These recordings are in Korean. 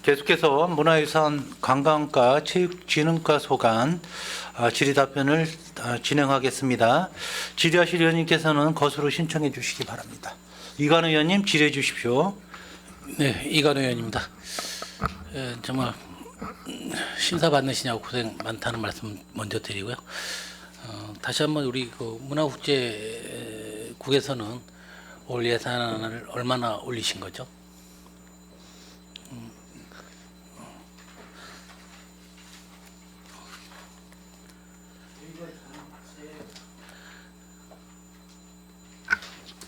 계속해서 문화유산 관광과 체육진흥과 소관 질의 답변을 진행하겠습니다. 질의하실 의원님께서는 거수로 신청해 주시기 바랍니다. 이관우 의원님 질의해 주십시오. 네, 이관우 의원입니다. 정말 심사 받으시냐고 고생 많다는 말씀 먼저 드리고요. 다시 한번 우리 그 문화국제국에서는 올 예산을 얼마나 올리신 거죠?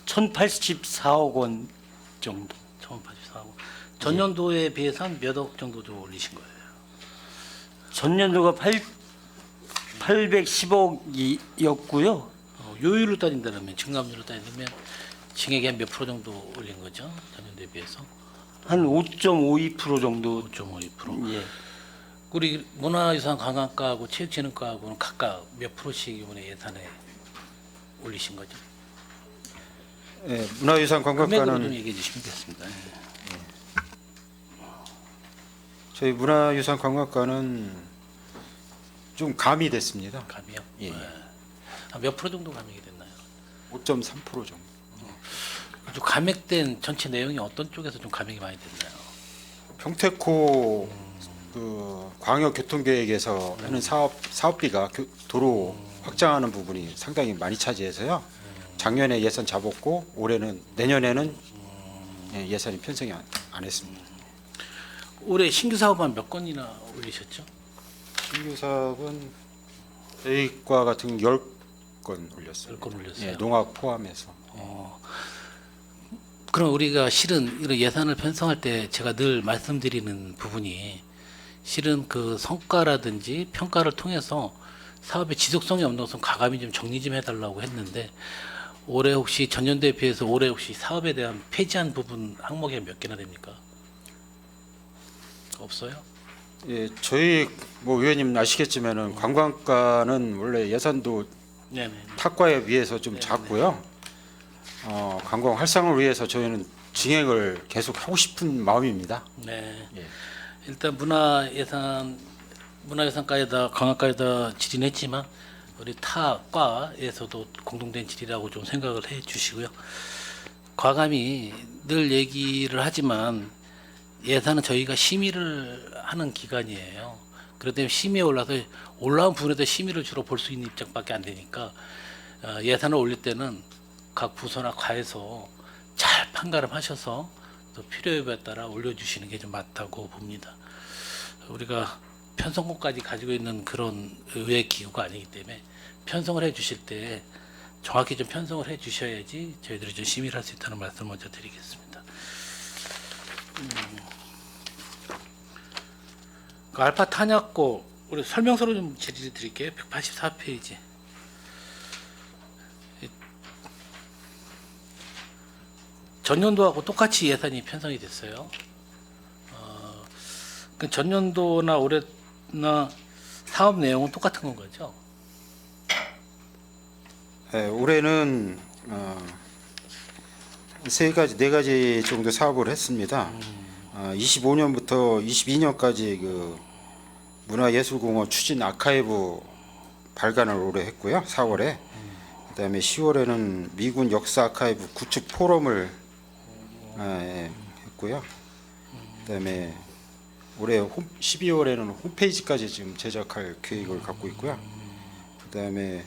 (1,084억 원) 정도. 1,084억. 전년도에 비해서 한 몇 억 정도 좀 올리신 거예요? 전년도가 810억이었고요. 요율로 따진다면 증감률로 따지면 증액이 한 몇 프로 정도 올린 거죠? 전년도에 비해서 한 5.52% 정도. 5.52%. 예. 우리 문화유산 관광과하고 체육진흥과하고는 각각 몇 프로씩 이번에 예산에 올리신 거죠? 예, 문화유산 금액으로 좀 관광과는 얘기해 주시면 되겠습니다. 저희 문화유산 관광과는 좀 가미됐습니다. 감이요? 예. 몇 프로 정도 감액이 됐나요? 5.3% 정도. 좀 감액된 전체 내용이 어떤 쪽에서 좀 감액이 많이 됐나요? 평택호 그 광역교통계획에서 하는 사업비가 도로 확장하는 부분이 상당히 많이 차지해서요. 작년에 예산 잡았고 내년에는 예산이 편성이 안 했습니다. 올해 신규 사업만 몇 건이나 올리셨죠? 신규 사업은 저희과 같은 10건 올렸어요. 10건 올렸어요. 예, 농악 포함해서. 그럼 우리가 실은 이런 예산을 편성할 때 제가 늘 말씀드리는 부분이 실은 그 성과라든지 평가를 통해서 사업의 지속성이 없는 것은 가감히 좀 정리 좀 해달라고 했는데 올해 혹시 전년도에 비해서 올해 혹시 사업에 대한 폐지한 부분 항목이 몇 개나 됩니까? 없어요? 예, 저희 의원님 아시겠지만은 관광과는 원래 예산도 네네. 탁과에 비해서 좀 작고요. 관광 활성을 위해서 저희는 진행을 계속 하고 싶은 마음입니다. 네. 예. 일단 문화유산과에다 관광과에다 질의했지만 우리 타 과에서도 공동된 질의라고 좀 생각을 해주시고요. 과감히 늘 얘기를 하지만 예산은 저희가 심의를 하는 기관이에요. 그렇기 때문에 심의에 올라온 부분에도 심의를 주로 볼 수 있는 입장밖에 안 되니까 예산을 올릴 때는 각 부서나 과에서 잘 판가름하셔서 또 필요 여부에 따라 올려주시는 게 좀 맞다고 봅니다. 우리가 편성권까지 가지고 있는 그런 의회 기구가 아니기 때문에 편성을 해주실 때 정확히 좀 편성을 해주셔야지 저희들이 좀 심의를 할 수 있다는 말씀을 먼저 드리겠습니다. 그 알파 탄약고 우리 설명서로 좀 질의 드릴게요. 184페이지. 전년도하고 똑같이 예산이 편성이 됐어요. 그 전년도나 올해나 사업 내용은 똑같은 건 거죠? 예, 올해는 네 가지 정도 사업을 했습니다. 25년부터 22년까지 그 문화예술공원 추진 아카이브 발간을 올해 했고요. 4월에. 그다음에 10월에는 미군 역사 아카이브 구축 포럼을 했고요. 그다음에 올해 12월에는 홈페이지까지 지금 제작할 계획을 갖고 있고요. 그다음에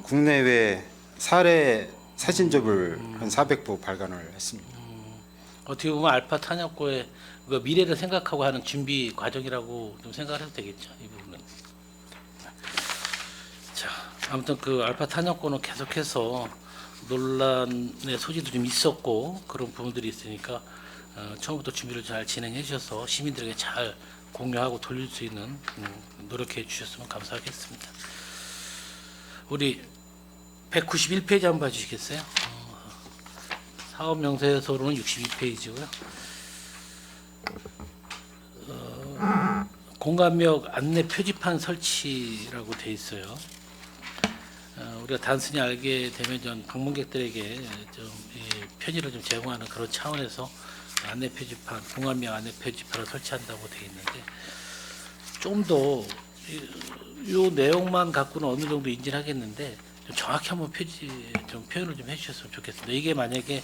국내외 사례 사진접을 한 400부 발간을 했습니다. 어떻게 보면 알파 탄약고의 그 미래를 생각하고 하는 준비 과정이라고 좀 생각을 해도 되겠죠, 이 부분은. 자, 아무튼 그 알파 탄약고는 계속해서 논란의 소지도 좀 있었고 그런 부분들이 있으니까 처음부터 준비를 잘 진행해 주셔서 시민들에게 잘 공유하고 돌릴 수 있는 노력해 주셨으면 감사하겠습니다. 우리 191페이지 한번 봐주시겠어요? 사업 명세서로는 62페이지고요. 공감역 안내 표지판 설치라고 돼 있어요. 우리가 단순히 알게 되면 좀 방문객들에게 좀 편의를 좀 제공하는 그런 차원에서 안내 표지판, 공안명 안내 표지판을 설치한다고 되어 있는데 좀 더 요 내용만 갖고는 어느 정도 인지를 하겠는데 좀 정확히 한번 좀 표현을 좀 해주셨으면 좋겠습니다. 이게 만약에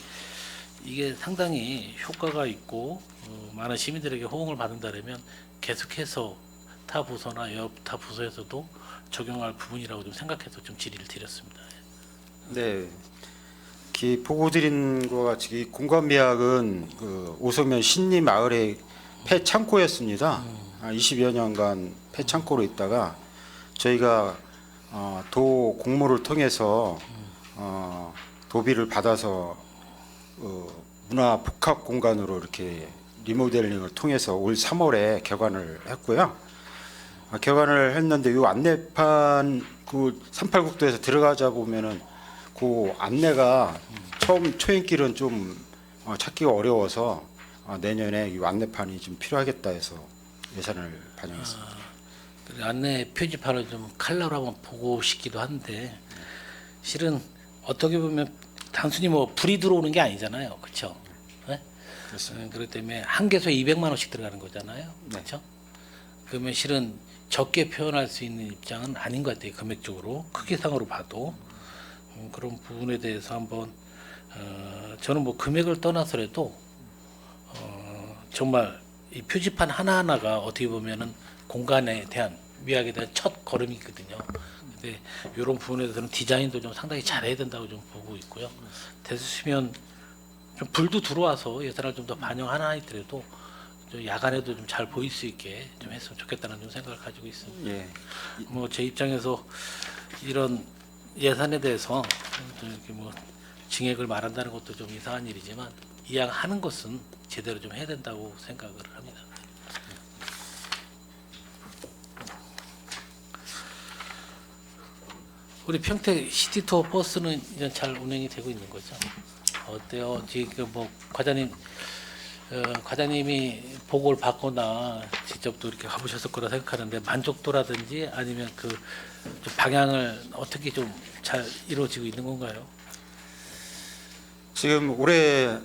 이게 상당히 효과가 있고 많은 시민들에게 호응을 받는다면 계속해서 타 부서나 옆 타 부서에서도 적용할 부분이라고 좀 생각해서 좀 질의를 드렸습니다. 네. 보고 드린 것 같이 이 공감미학은 그 오소면 신리 마을의 폐 창고였습니다. 20여 년간 폐 창고로 있다가 저희가 도 공모를 통해서 도비를 받아서 문화 복합 공간으로 이렇게 리모델링을 통해서 올 3월에 개관을 했고요. 개관을 했는데 이 안내판 그 38국도에서 들어가자 보면은 그 안내가 처음 초행길은 좀 찾기가 어려워서 내년에 이 안내판이 좀 필요하겠다 해서 예산을 반영했습니다. 안내 표지판을 좀 컬러로 한번 보고 싶기도 한데 실은 어떻게 보면 단순히 뭐 불이 들어오는 게 아니잖아요, 그렇죠? 네? 그렇습니다. 그렇기 때문에 한 개소에 200만 원씩 들어가는 거잖아요, 그렇죠? 그러면 실은 적게 표현할 수 있는 입장은 아닌 것 같아요, 금액적으로 크기상으로 봐도 그런 부분에 대해서 한번 저는 뭐 금액을 떠나서라도 정말 이 표지판 하나하나가 어떻게 보면은 공간에 대한 미학에 대한 첫 걸음이거든요. 근데 이런 부분에 대해서는 디자인도 좀 상당히 잘해야 된다고 좀 보고 있고요. 됐으면 좀 불도 들어와서 예산을 좀 더 반영하나 하더라도 좀 야간에도 좀 잘 보일 수 있게 좀 했으면 좋겠다는 좀 생각을 가지고 있습니다. 예. 뭐 제 입장에서 이런 예산에 대해서 좀 이렇게 뭐 증액을 말한다는 것도 좀 이상한 일이지만 이양하는 것은 제대로 좀 해야 된다고 생각을 합니다. 우리 평택 시티투어 버스는 이제 잘 운행이 되고 있는 거죠? 어때요? 지금 뭐 과장님이 보고를 받거나 직접 또 이렇게 가보셨을 거라 생각하는데 만족도라든지 아니면 그 좀 방향을 어떻게 좀 잘 이루어지고 있는 건가요? 지금 올해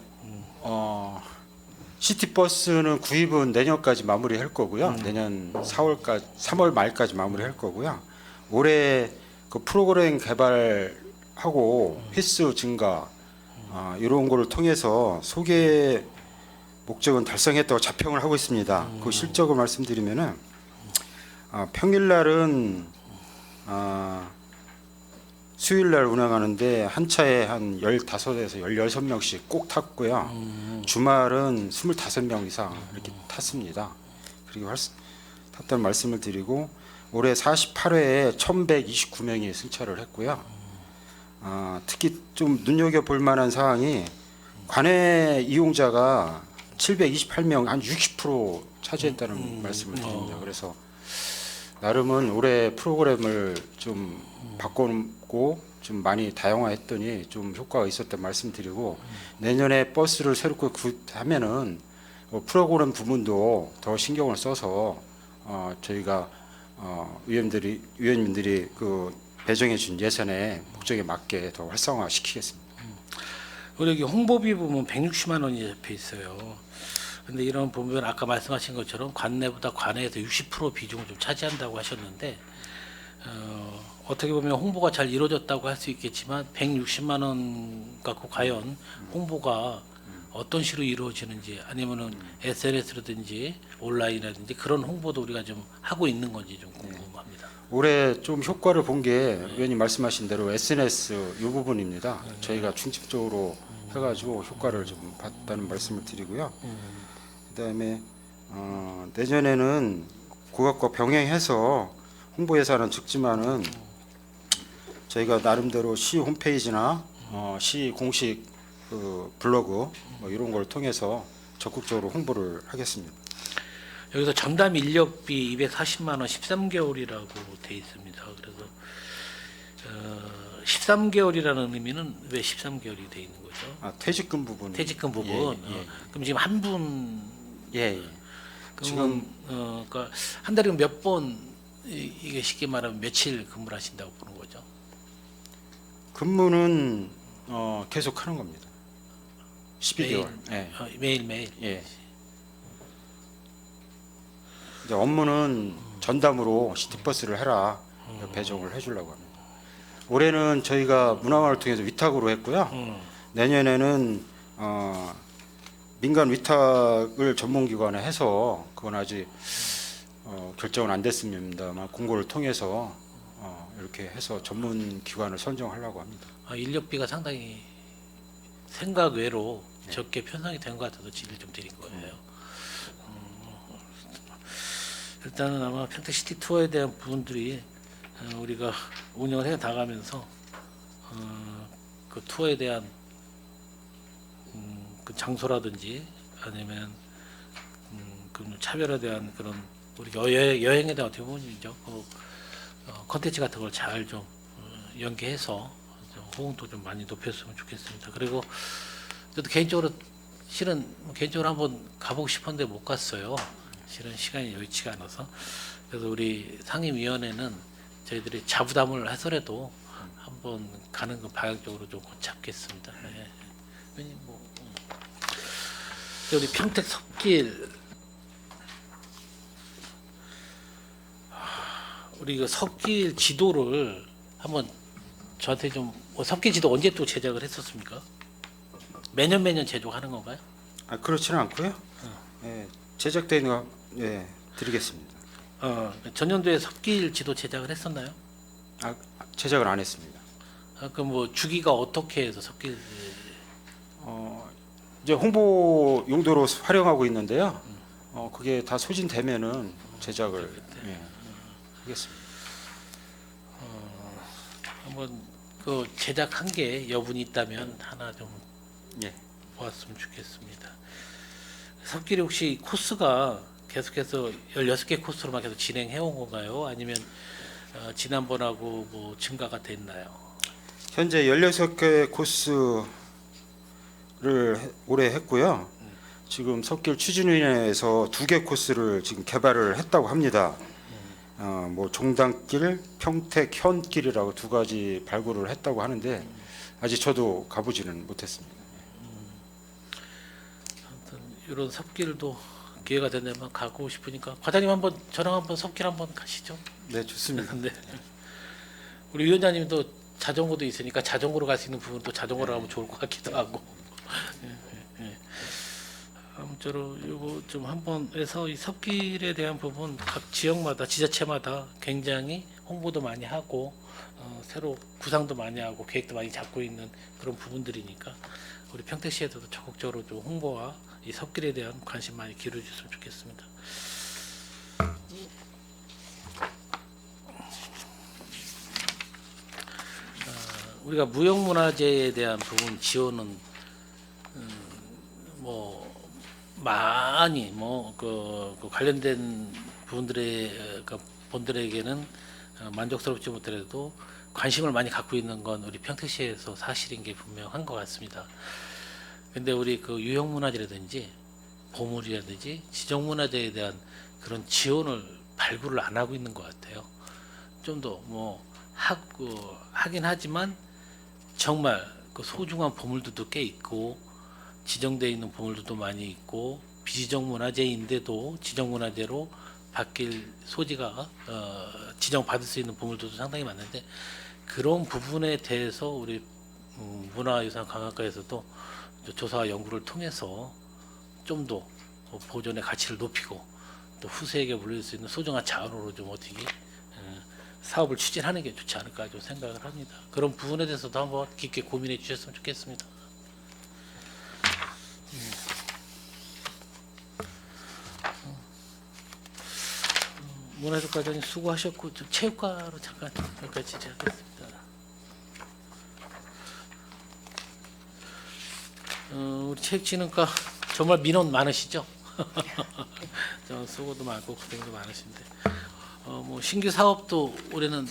시티버스는 구입은 내년까지 마무리할 거고요. 내년 3월 말까지 마무리할 거고요. 올해 그 프로그램 개발하고 횟수 증가 이런 거를 통해서 소개 목적은 달성했다고 자평을 하고 있습니다. 그 실적을 말씀드리면은 평일날은 수요일날 운행하는데 한 차에 한 15에서 16명씩 꼭 탔고요. 주말은 25명 이상 이렇게 탔습니다. 그리고 탔다는 말씀을 드리고 올해 48회에 1,129명이 승차를 했고요. 특히 좀 눈여겨볼 만한 사항이 관외 이용자가 728명, 한 60% 차지했다는 말씀을 드립니다. 그래서 나름은 올해 프로그램을 좀 바꾸고 좀 많이 다양화했더니 좀 효과가 있었다는 말씀드리고 내년에 버스를 새롭게 구입하면은 프로그램 부분도 더 신경을 써서 저희가 위원님들이 그 배정해 준 예산의 목적에 맞게 더 활성화시키겠습니다. 우리 여기 홍보비 부분 160만 원이 잡혀 있어요. 근데 이런 보면 아까 말씀하신 것처럼 관내보다 관외에서 60% 비중을 좀 차지한다고 하셨는데 어떻게 보면 홍보가 잘 이루어졌다고 할 수 있겠지만 160만 원 갖고 과연 홍보가 어떤 식으로 이루어지는지 아니면은 SNS라든지 온라인이라든지 그런 홍보도 우리가 좀 하고 있는 건지 좀 궁금합니다. 올해 좀 효과를 본 게 위원님 말씀하신 대로 SNS 이 부분입니다. 저희가 중점적으로 해가지고 효과를 좀 봤다는 말씀을 드리고요. 그다음에 내년에는 그것과 병행해서 홍보 예산은 적지만은 저희가 나름대로 시 홈페이지나 시 공식 그 블로그 뭐 이런 걸 통해서 적극적으로 홍보를 하겠습니다. 여기서 전담 인력비 240만 원 13개월이라고 돼 있습니다. 그래서 13개월이라는 의미는 왜 13개월이 돼 있는 거죠? 퇴직금 부분. 퇴직금 부분. 예. 그럼 지금 한 분 예. 지금 그러니까 한 달에 몇 번 이게 쉽게 말하면 며칠 근무를 하신다고 보는 거죠? 근무는 계속 하는 겁니다. 12개월. 예. 매일매일. 예. 이제 업무는 전담으로 시티버스를 해라 배정을 해주려고 합니다. 올해는 저희가 문화관을 통해서 위탁으로 했고요. 내년에는 민간 위탁을 전문기관에 해서 그건 아직 결정은 안 됐습니다만 공고를 통해서 이렇게 해서 전문기관을 선정하려고 합니다. 인력비가 상당히 생각 외로 적게 편성이 된 것 같아서 질의를 좀 드린 거예요. 일단은 아마 평택시티 투어에 대한 부분들이 우리가 운영을 해 나가면서 그 투어에 대한 그 장소라든지 아니면 그 차별에 대한 그런 우리 여행에 대한 어떻게 보면 이제 컨텐츠 같은 걸 잘 좀 연계해서 좀 호응도 좀 많이 높였으면 좋겠습니다. 그리고 저도 개인적으로 개인적으로 한번 가보고 싶었는데 못 갔어요. 실은 시간이 여의치가 않아서. 그래서 우리 상임위원회는 저희들이 자부담을 해서라도 한번 가는 그 방향 쪽으로 좀 잡겠습니다. 네. 왜냐면 우리 평택 섭길 우리 그 섭길 지도를 한번 저한테 좀 섭길 지도 언제 또 제작을 했었습니까? 매년 제작하는 건가요? 그렇지는 않고요. 예, 제작되어 있는 거 드리겠습니다. 전년도에 섭길 지도 제작을 했었나요? 제작을 안 했습니다. 그럼 뭐 주기가 어떻게 해서 섭길 이제 홍보 용도로 활용하고 있는데요. 그게 다 소진되면은 제작을 하겠습니다. 한번 그 제작한 게 여분이 있다면 하나 좀 예. 보았으면 좋겠습니다. 섭길이 혹시 코스가 계속해서 16개 코스로만 계속 진행해 온 건가요? 아니면 지난번하고 뭐 증가가 됐나요? 현재 16개 코스를 올해 했고요. 지금 섭길 추진위원회에서 2개 코스를 지금 개발을 했다고 합니다. 뭐 종단길, 평택 현길이라고 2가지 발굴을 했다고 하는데 아직 저도 가보지는 못했습니다. 아무튼 이런 섭길도 기회가 된다면 가고 싶으니까 과장님 한번 저랑 한번 섭길 한번 가시죠. 네, 좋습니다. 네. 우리 위원장님도 자전거도 있으니까 자전거로 갈 수 있는 부분도 자전거로 가면 좋을 것 같기도 하고. 아무쪼록 이거 좀 한번 해서 이 섭길에 대한 부분 각 지역마다 지자체마다 굉장히 홍보도 많이 하고 새로 구상도 많이 하고 계획도 많이 잡고 있는 그런 부분들이니까 우리 평택시에서도 적극적으로 좀 홍보와 이 섭길에 대한 관심 많이 기울여 주셨으면 좋겠습니다. 우리가 무형문화재에 대한 부분 지원은 뭐 많이 그 관련된 부분들의 그 분들에게는 만족스럽지 못하더라도 관심을 많이 갖고 있는 건 우리 평택시에서 사실인 게 분명한 것 같습니다. 근데 우리 그 유형문화재라든지 보물이라든지 지정문화재에 대한 그런 지원을 발굴을 안 하고 있는 것 같아요. 좀 더 뭐 하긴 하지만 정말 그 소중한 보물들도 꽤 있고 지정되어 있는 보물들도 많이 있고 비지정문화재인데도 지정문화재로 바뀔 소지가 지정받을 수 있는 보물들도 상당히 많은데 그런 부분에 대해서 우리 문화유산 관광과에서도 조사와 연구를 통해서 좀 더 보존의 가치를 높이고 또 후세에게 물릴 수 있는 소중한 자원으로 좀 어떻게 사업을 추진하는 게 좋지 않을까 좀 생각을 합니다. 그런 부분에 대해서도 한번 깊게 고민해 주셨으면 좋겠습니다. 문화적 과장님 수고하셨고 좀 체육과로 잠깐 여기까지 하겠습니다. 우리 체육진흥과 정말 민원 많으시죠? 수고도 많고 고생도 많으신데 뭐 신규 사업도 올해는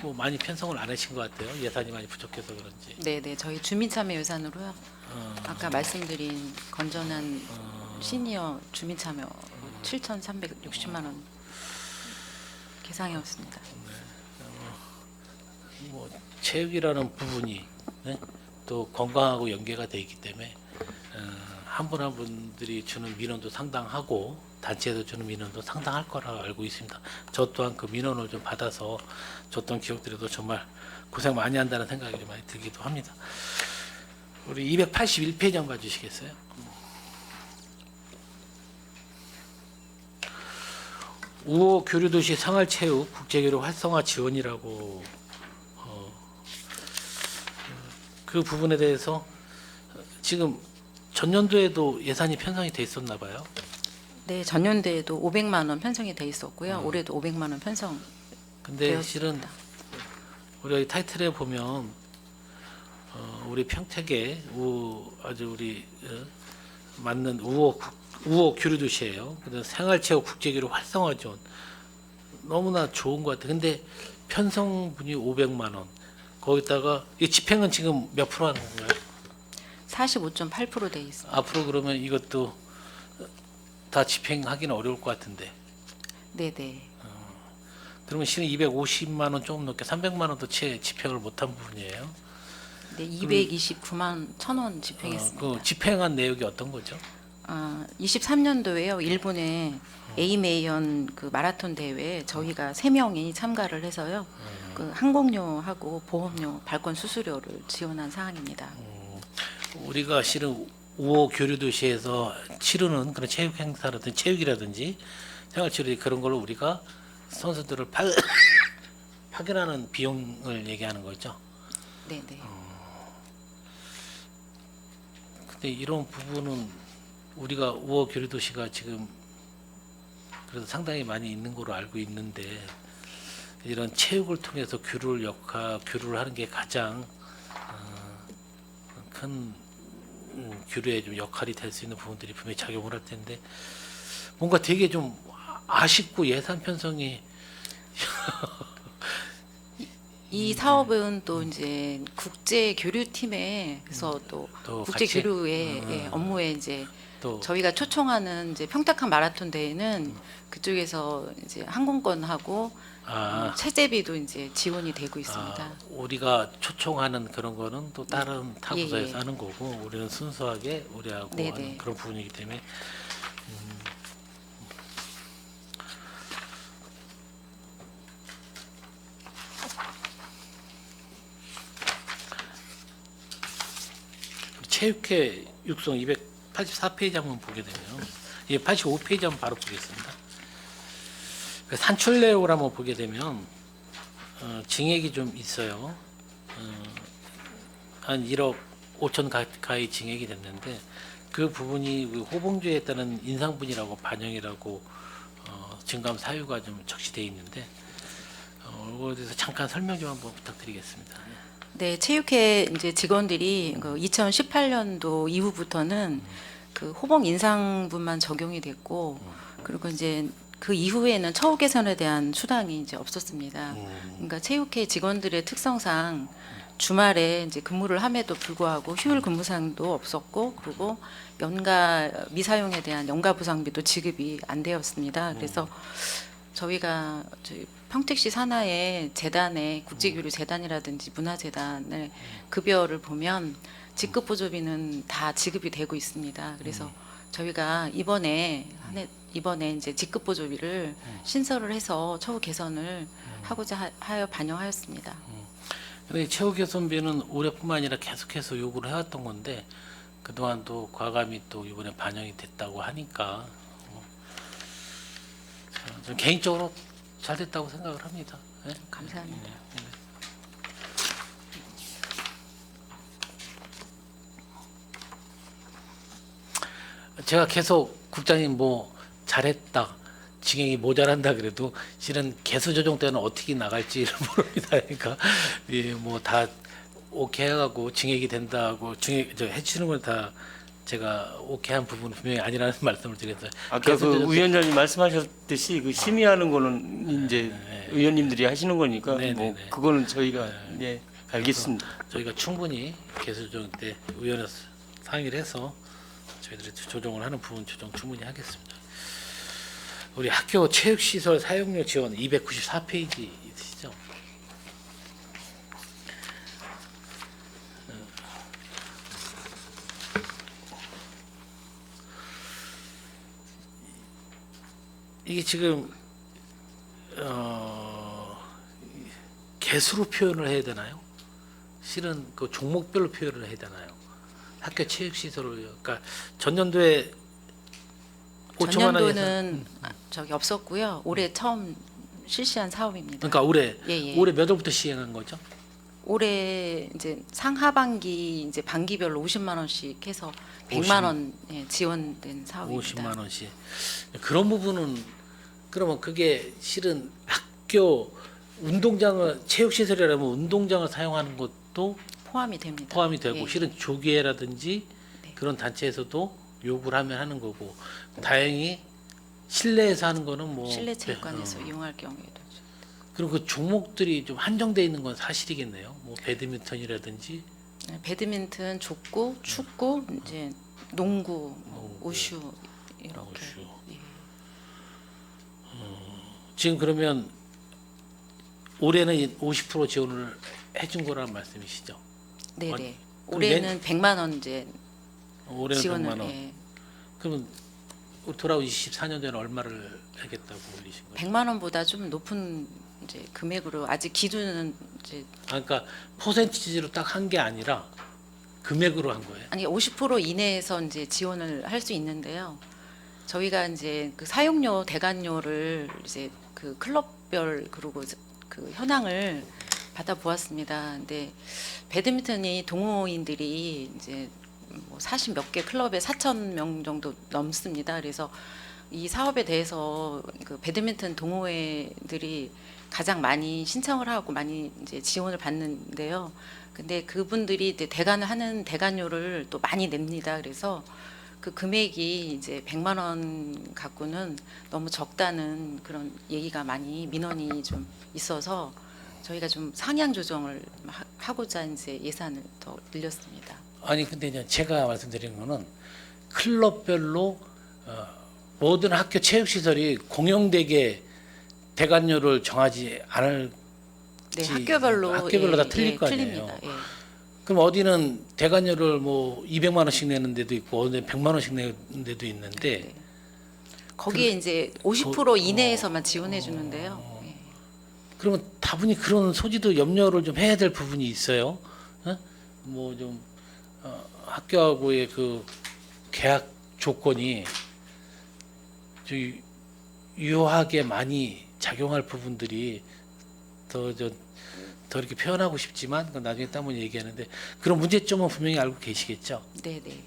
뭐 많이 편성을 안 하신 것 같아요. 예산이 많이 부족해서 그런지. 네네 저희 주민참여 예산으로요. 아까 말씀드린 건전한 시니어 주민참여 7,360만 원 계상이었습니다. 뭐 체육이라는 부분이 또 건강하고 연계가 돼 있기 때문에 한 분 한 분들이 주는 민원도 상당하고 단체에서 주는 민원도 상당할 거라 알고 있습니다. 저 또한 그 민원을 좀 받아서 줬던 기억들에도 정말 고생 많이 한다는 생각이 좀 많이 들기도 합니다. 우리 281페이지 한번 봐주시겠어요? 우호 교류도시 생활체육 국제교류 활성화 지원이라고 그 부분에 대해서 지금 전년도에도 예산이 편성이 돼 있었나 봐요. 네, 전년도에도 500만 원 편성이 돼 있었고요. 올해도 500만 원 편성. 근데 되었습니다. 실은 우리가 이 타이틀에 보면 우리 평택에 아주 우리 맞는 우호 교류도시예요. 그래서 생활체육 국제교류 활성화 지원 너무나 좋은 것 같아요. 근데 편성분이 500만 원. 거기다가 이 집행은 지금 몇 프로 하는 건가요? 45.8%돼 있습니다. 앞으로 그러면 이것도 다 집행하기는 어려울 것 같은데. 네, 네. 그러면 실은 250만 원 조금 넘게 300만 원도 채 집행을 못한 부분이에요. 네, 229만 1,000원 집행했습니다. 그 집행한 내역이 어떤 거죠? 23년도에요. 일본의 에이메이언 그 마라톤 대회에 저희가 3명이 참가를 해서요. 그 항공료하고 보험료, 발권 수수료를 지원한 사항입니다. 우리가 실은 우호 교류도시에서 치르는 그런 체육 행사라든지 체육이라든지 생활치료 그런 걸로 우리가 선수들을 파견하는 비용을 얘기하는 거죠. 네, 네. 근데 이런 부분은 우리가 우호 교류도시가 지금 그래도 상당히 많이 있는 걸로 알고 있는데 이런 체육을 통해서 교류를 하는 게 가장 큰 교류의 좀 역할이 될 수 있는 부분들이 분명히 작용을 할 텐데 뭔가 되게 좀 아쉽고 예산 편성이 이 사업은 또 이제 국제 교류팀에서 또 국제 같이? 교류의 업무에 이제 또 저희가 초청하는 이제 평택항 마라톤 대회는 그쪽에서 이제 항공권하고 체제비도 이제 지원이 되고 있습니다. 우리가 초청하는 그런 거는 또 다른 타부서에서 예, 예. 하는 거고 우리는 순수하게 우리하고 네, 하는 네. 그런 부분이기 때문에 체육회 육성 284페이지 한번 보게 되면 이 85페이지 한번 바로 보겠습니다. 그 산출내역을 한번 보게 되면 징액이 좀 있어요. 한 1억 5천 가까이 징액이 됐는데 그 부분이 그 호봉주에 따른 인상분이라고 반영이라고 증감 사유가 좀 적시되어 있는데 이거에 대해서 잠깐 설명 좀 한번 부탁드리겠습니다. 네, 체육회 이제 직원들이 그 2018년도 이후부터는 그 호봉 인상분만 적용이 됐고 그리고 이제 그 이후에는 처우 개선에 대한 수당이 이제 없었습니다. 그러니까 체육회 직원들의 특성상 주말에 이제 근무를 함에도 불구하고 휴일 근무상도 없었고 그리고 연가 미사용에 대한 연가 보상비도 지급이 안 되었습니다. 그래서 저희가 저희 평택시 산하의 재단에 국제교류 재단이라든지 문화재단의 급여를 보면 직급 보조비는 다 지급이 되고 있습니다. 그래서 저희가 이번에 이제 직급 보조비를 신설을 해서 처우 개선을 하고자 하여 반영하였습니다. 근데 체육 개선비는 올해뿐만 아니라 계속해서 요구를 해왔던 건데 그동안 또 과감히 또 이번에 반영이 됐다고 하니까 좀 개인적으로 잘 됐다고 생각을 합니다. 네? 감사합니다. 제가 계속 국장님 뭐 잘했다 징액이 모자란다 그래도 실은 개수 조정 때는 어떻게 나갈지를 모릅니다. 그러니까 뭐 다 오케이 해가고 징액이 된다고 징액 해치는 건 다 제가 오케이한 부분은 분명히 아니라는 말씀을 드렸어요. 아까 개수 그 조정 때- 위원장님 말씀하셨듯이 그 심의하는 거는 이제 의원님들이 하시는 거니까 네, 뭐 네, 네. 그거는 저희가 예 알겠습니다. 저희가 충분히 개수 조정 때 의원에서 상의를 해서 저희들이 조정을 하는 부분 조정 충분히 하겠습니다. 우리 학교 체육시설 사용료 지원 294페이지 있으시죠? 이게 지금 개수로 표현을 해야 되나요? 실은 그 종목별로 표현을 해야 되나요? 학교 체육 시설을 그러니까 전년도에 5천만 원에서 전년도는 저기 없었고요. 올해 처음 실시한 사업입니다. 그러니까 올해 예. 올해 몇 월부터 시행한 거죠? 올해 이제 상하반기 이제 반기별로 50만 원씩 해서 100만 원 예, 지원된 사업입니다. 50만 원씩. 그런 부분은 그러면 그게 실은 학교 운동장을 체육 시설이라면 운동장을 사용하는 것도 포함이 됩니다. 포함이 되고 예. 실은 조계라든지 네. 그런 단체에서도 요구를 하면 하는 거고 다행히 실내에서 하는 거는 뭐 실내 체육관에서 어. 이용할 경우에도 그리고 그 종목들이 좀 한정돼 있는 건 사실이겠네요. 뭐 배드민턴이라든지 네, 배드민턴, 족구, 축구, 이제 농구, 농구, 우슈 이렇게. 우슈. 예. 지금 그러면 올해는 50% 지원을 해준 거란 말씀이시죠? 네네. 그럼 올해는 100만 원 이제 올해는 지원을 100만 원. 예. 그러면 돌아온 24년도에는 얼마를 하겠다고 올리신 거예요? 100만 원보다 좀 높은 이제 금액으로 아직 기준은 이제 그러니까 퍼센티지로 딱 한 게 아니라 금액으로 한 거예요. 아니 50% 이내에서 이제 지원을 할 수 있는데요. 저희가 이제 그 사용료 대관료를 이제 그 클럽별 그리고 그 현황을 받아 보았습니다. 근데 배드민턴이 동호인들이 이제 뭐 40 몇 개 클럽에 4천 명 정도 넘습니다. 그래서 이 사업에 대해서 그 배드민턴 동호회들이 가장 많이 신청을 하고 많이 이제 지원을 받는데요. 근데 그분들이 이제 대관을 하는 대관료를 또 많이 냅니다. 그래서 그 금액이 이제 100만 원 갖고는 너무 적다는 그런 얘기가 많이 민원이 좀 있어서 저희가 좀 상향 조정을 하고자 이제 예산을 더 늘렸습니다. 아니 근데 이제 제가 말씀드리는 거는 클럽별로 모든 학교 체육 시설이 공용되게 대관료를 정하지 않을 네, 학교별로 다 틀릴 거 아니에요. 틀립니다. 예. 그럼 어디는 대관료를 뭐 200만 원씩 내는 데도 있고 어디는 100만 원씩 내는 데도 있는데 네. 거기에 이제 50% 이내에서만 지원해 주는데요. 예. 그러면 다분히 그런 소지도 염려를 좀 해야 될 부분이 있어요. 뭐 좀 학교하고의 그 계약 조건이 좀 유효하게 많이 작용할 부분들이 더 이렇게 표현하고 싶지만 그건 나중에 또 한번 얘기하는데 그런 문제점은 분명히 알고 계시겠죠. 네, 네.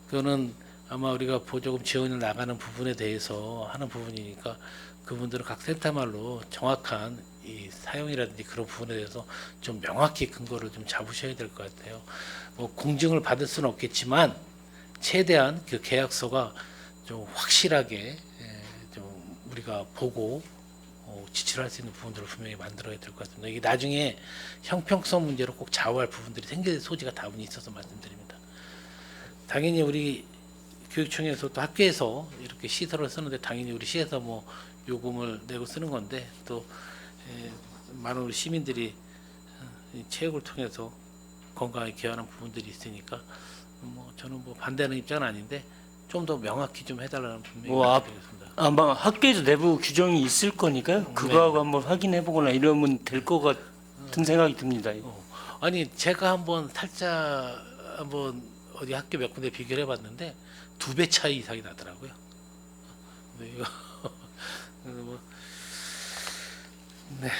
그거는 아마 우리가 보조금 지원을 나가는 부분에 대해서 하는 부분이니까 그분들은 각 센터말로 정확한 이 사용이라든지 그런 부분에 대해서 좀 명확히 근거를 좀 잡으셔야 될 것 같아요. 뭐 공증을 받을 수는 없겠지만 최대한 그 계약서가 좀 확실하게 좀 우리가 보고 지출할 수 있는 부분들을 분명히 만들어야 될 것 같습니다. 이게 나중에 형평성 문제로 꼭 좌우할 부분들이 생길 소지가 다분히 있어서 말씀드립니다. 당연히 우리 교육청에서 또 학교에서 이렇게 시설을 쓰는데 당연히 우리 시에서 뭐 요금을 내고 쓰는 건데 또 많은 우리 시민들이 이 체육을 통해서 건강에 기여하는 부분들이 있으니까 뭐 저는 뭐 반대하는 입장은 아닌데 좀 더 명확히 좀 해달라는 분명히 뭐 말씀드리겠습니다. 아마 학교에서 내부 규정이 있을 거니까요. 그거하고 한번 확인해 보거나 이러면 될 것 같은 생각이 듭니다. 아니 제가 한번 살짝 한번 어디 학교 몇 군데 비교를 해봤는데 2배 차이 이상이 나더라고요. 네, 이거 그래서 뭐, 네.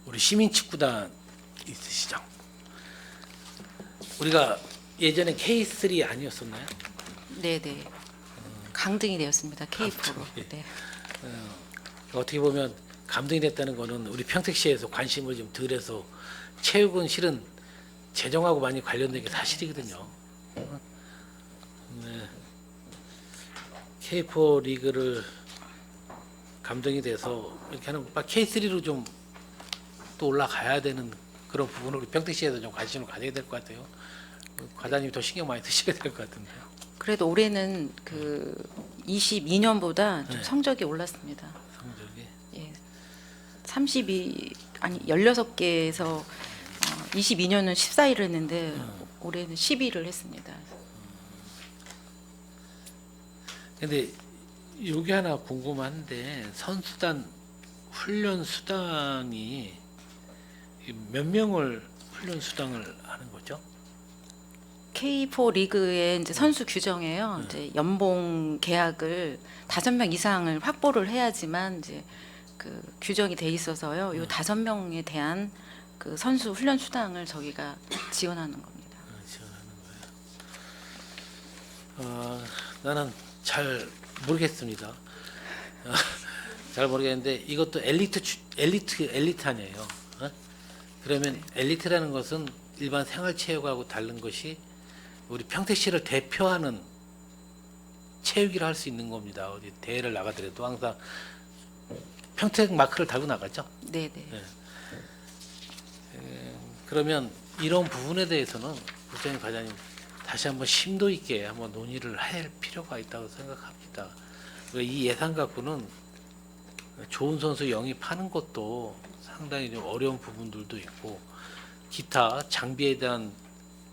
우리 시민축구단 있으시죠? 우리가 예전에 K3 아니었었나요? 네, 네. 강등이 되었습니다. K4로. 네. 어떻게 보면 감동이 됐다는 거는 우리 평택시에서 관심을 좀 덜해서 체육은 실은 재정하고 많이 관련된 게 사실이거든요. 네. K4 리그를 감동이 돼서 이렇게 하는 거, K3로 좀 또 올라가야 되는 그런 부분을 우리 평택시에서 좀 관심을 가져야 될 것 같아요. 과장님이 더 신경 많이 쓰셔야 될 것 같은데요. 그래도 올해는 그 22년보다 좀 네. 성적이 올랐습니다. 성적이. 예. 16개에서 22년은 14위를 했는데 올해는 10위를 했습니다. 근데 여기 하나 궁금한데 선수단 훈련 수당이 몇 명을 훈련 수당을 하는 거죠? K4 리그의 이제 선수 규정에요. 이제 연봉 계약을 5명 이상을 확보를 해야지만 이제 그 규정이 돼 있어서요. 요 5명에 대한 그 선수 훈련 수당을 저희가 지원하는 겁니다. 지원하는 거예요. 나는 잘 모르겠습니다. 잘 모르겠는데 이것도 엘리트 아니에요. 어? 그러면 엘리트라는 것은 일반 생활체육하고 다른 것이 우리 평택시를 대표하는 체육이라 할 수 있는 겁니다. 어디 대회를 나가더라도 항상 평택 마크를 달고 나가죠. 네, 네. 그러면 이런 부분에 대해서는 국장님, 과장님 다시 한번 심도 있게 한번 논의를 할 필요가 있다고 생각합니다. 이 예산 갖고는 좋은 선수 영입하는 것도 상당히 좀 어려운 부분들도 있고 기타 장비에 대한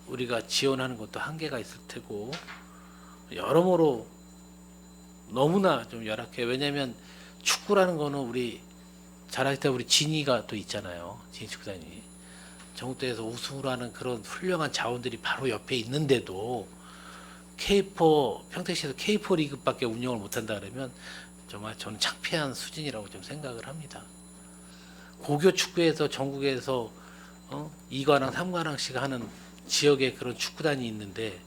우리가 지원하는 것도 한계가 있을 테고 여러모로 너무나 좀 열악해. 왜냐하면 축구라는 거는 우리 잘 아시다 우리 진이가 또 있잖아요. 진이 축구단이 전국대회에서 우승을 하는 그런 훌륭한 자원들이 바로 옆에 있는데도 K4 평택시에서 K4 리그밖에 운영을 못한다 그러면 정말 저는 창피한 수준이라고 좀 생각을 합니다. 고교 축구에서 전국에서 2관왕, 3관왕씩 하는 지역에 그런 축구단이 있는데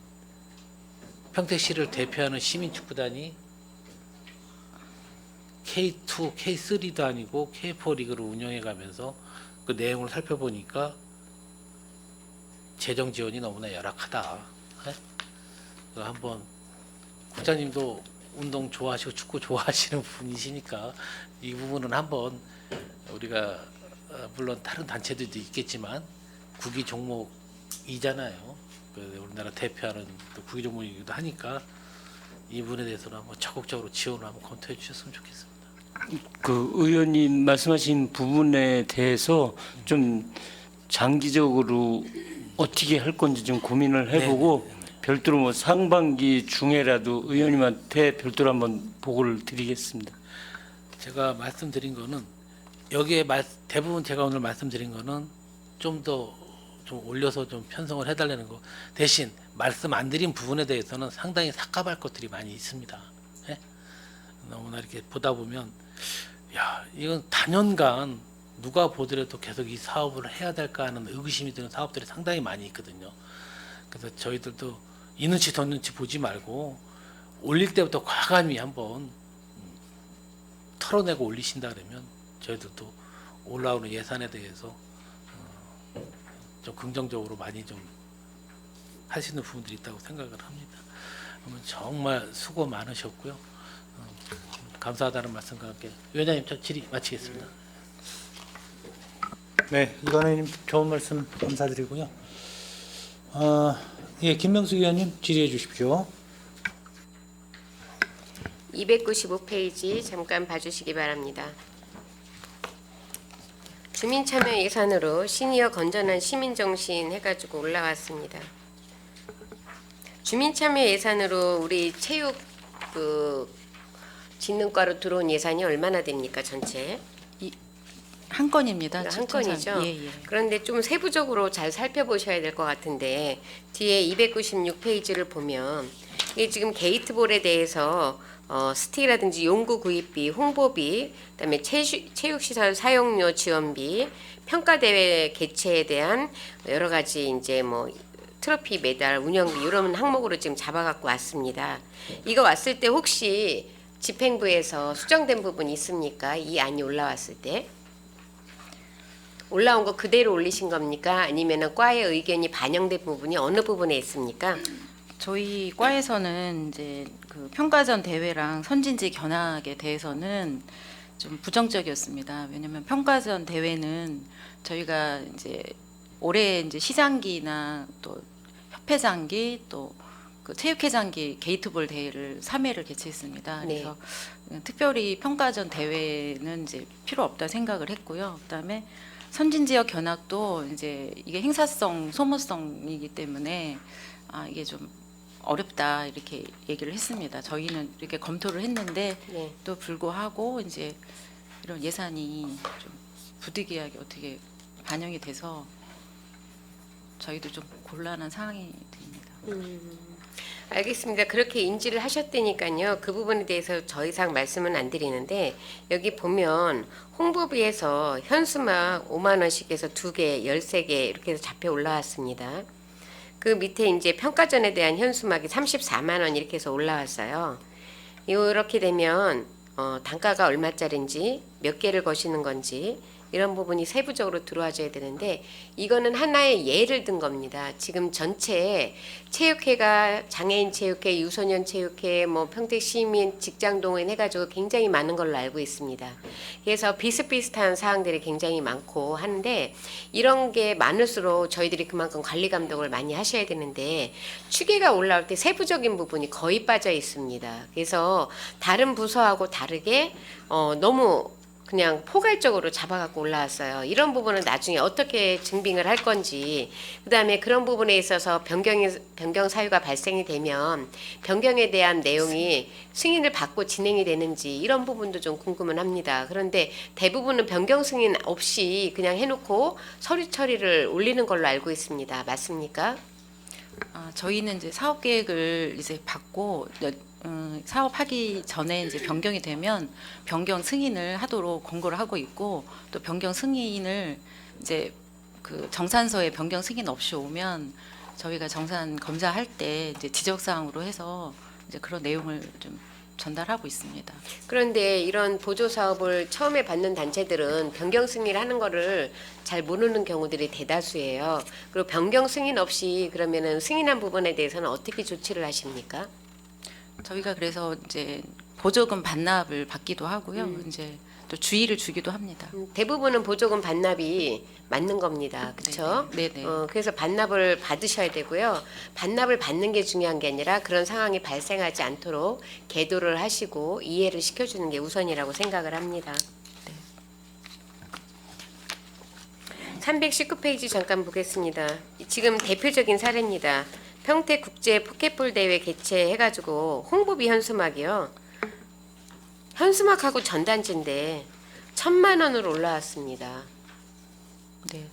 평택시를 대표하는 시민 축구단이 K2, K3도 아니고 K4 리그를 운영해 가면서 그 내용을 살펴보니까 재정 지원이 너무나 열악하다. 그 한번 국장님도 운동 좋아하시고 축구 좋아하시는 분이시니까 이 부분은 한번 우리가 물론 다른 단체들도 있겠지만 국위 종목이잖아요. 그 우리나라 대표하는 또 국위 종목이기도 하니까 이 부분에 대해서는 한번 적극적으로 지원을 한번 검토해 주셨으면 좋겠습니다. 그 의원님 말씀하신 부분에 대해서 좀 장기적으로 어떻게 할 건지 좀 고민을 해보고 별도로 뭐 상반기 중에라도 의원님한테 별도로 한번 보고를 드리겠습니다. 제가 말씀드린 거는 여기에 대부분 제가 오늘 말씀드린 거는 좀 더 좀 올려서 좀 편성을 해달라는 거 대신 말씀 안 드린 부분에 대해서는 상당히 삭감할 것들이 많이 있습니다. 예? 너무나 이렇게 보다 보면 야 이건 단연간 누가 보더라도 계속 이 사업을 해야 될까 하는 의구심이 드는 사업들이 상당히 많이 있거든요. 그래서 저희들도 있는지 덧는지 보지 말고 올릴 때부터 과감히 한번 털어내고 올리신다 그러면 저희들도 올라오는 예산에 대해서 좀 긍정적으로 많이 좀 할 수 있는 부분들이 있다고 생각을 합니다. 그러면 정말 수고 많으셨고요. 감사하다는 말씀과 함께 위원장님 저 질의 마치겠습니다. 네, 이관우님 좋은 말씀 감사드리고요. 예, 김명수 의원님 질의해 주십시오. 295페이지 잠깐 봐주시기 바랍니다. 주민참여 예산으로 시니어 건전한 시민정신 해가지고 올라왔습니다. 주민참여 예산으로 우리 체육 진흥과로 들어온 예산이 얼마나 됩니까 전체? 한 건입니다. 한 건이죠. 예, 예. 그런데 좀 세부적으로 잘 살펴보셔야 될 것 같은데 뒤에 296페이지를 보면 이게 지금 게이트볼에 대해서 스틱이라든지 용구 구입비, 홍보비, 그다음에 체육시설 사용료 지원비, 평가대회 개최에 대한 여러 가지 이제 뭐 트로피, 메달, 운영비 이런 항목으로 지금 잡아갖고 왔습니다. 이거 왔을 때 혹시 집행부에서 수정된 부분이 있습니까? 이 안이 올라왔을 때 올라온 거 그대로 올리신 겁니까? 아니면은 과의 의견이 반영된 부분이 어느 부분에 있습니까? 저희 과에서는 이제 그 평가전 대회랑 선진지 견학에 대해서는 좀 부정적이었습니다. 왜냐하면 평가전 대회는 저희가 이제 올해 이제 시장기나 또 협회장기 또 그 체육회장기 게이트볼 대회를 3회를 개최했습니다. 네. 그래서 특별히 평가전 대회는 이제 필요 없다 생각을 했고요. 그다음에 선진지역 견학도 이제 이게 행사성, 소모성이기 때문에 이게 좀 어렵다 이렇게 얘기를 했습니다. 저희는 이렇게 검토를 했는데 네. 또 불구하고 이제 이런 예산이 좀 부득이하게 어떻게 반영이 돼서 저희도 좀 곤란한 상황이 됩니다. 알겠습니다. 그렇게 인지를 하셨다니까요. 그 부분에 대해서 더 이상 말씀은 안 드리는데 여기 보면 홍보비에서 현수막 5만 원씩 해서 2개, 13개 이렇게 해서 잡혀 올라왔습니다. 그 밑에 이제 평가전에 대한 현수막이 34만 원 이렇게 해서 올라왔어요. 이렇게 되면 단가가 얼마짜리인지 몇 개를 거시는 건지 이런 부분이 세부적으로 들어와줘야 되는데 이거는 하나의 예를 든 겁니다. 지금 전체 체육회가 장애인 체육회, 유소년 체육회, 뭐 평택 시민 직장동호인 해가지고 굉장히 많은 걸로 알고 있습니다. 그래서 비슷비슷한 사항들이 굉장히 많고 하는데 이런 게 많을수록 저희들이 그만큼 관리 감독을 많이 하셔야 되는데 추계가 올라올 때 세부적인 부분이 거의 빠져 있습니다. 그래서 다른 부서하고 다르게 너무 그냥 포괄적으로 잡아갖고 올라왔어요. 이런 부분은 나중에 어떻게 증빙을 할 건지, 그 다음에 그런 부분에 있어서 변경 사유가 발생이 되면 변경에 대한 내용이 승인을 받고 진행이 되는지 이런 부분도 좀 궁금은 합니다. 그런데 대부분은 변경 승인 없이 그냥 해놓고 서류 처리를 올리는 걸로 알고 있습니다. 맞습니까? 저희는 이제 사업 계획을 이제 받고 사업하기 전에 이제 변경이 되면 변경 승인을 하도록 권고를 하고 있고 또 변경 승인을 이제 그 정산서에 변경 승인 없이 오면 저희가 정산 검사할 때 이제 지적 사항으로 해서 이제 그런 내용을 좀 전달하고 있습니다. 그런데 이런 보조 사업을 처음에 받는 단체들은 변경 승인을 하는 거를 잘 모르는 경우들이 대다수예요. 그리고 변경 승인 없이 그러면은 승인한 부분에 대해서는 어떻게 조치를 하십니까? 저희가 그래서 이제 보조금 반납을 받기도 하고요. 이제 또 주의를 주기도 합니다. 대부분은 보조금 반납이 맞는 겁니다. 그렇죠? 네네. 그래서 반납을 받으셔야 되고요. 반납을 받는 게 중요한 게 아니라 그런 상황이 발생하지 않도록 계도를 하시고 이해를 시켜주는 게 우선이라고 생각을 합니다. 319페이지 잠깐 보겠습니다. 지금 대표적인 사례입니다. 평택 국제 포켓볼 대회 개최해가지고 홍보비 현수막이요. 현수막하고 전단지인데 1,000만 원으로 올라왔습니다. 네.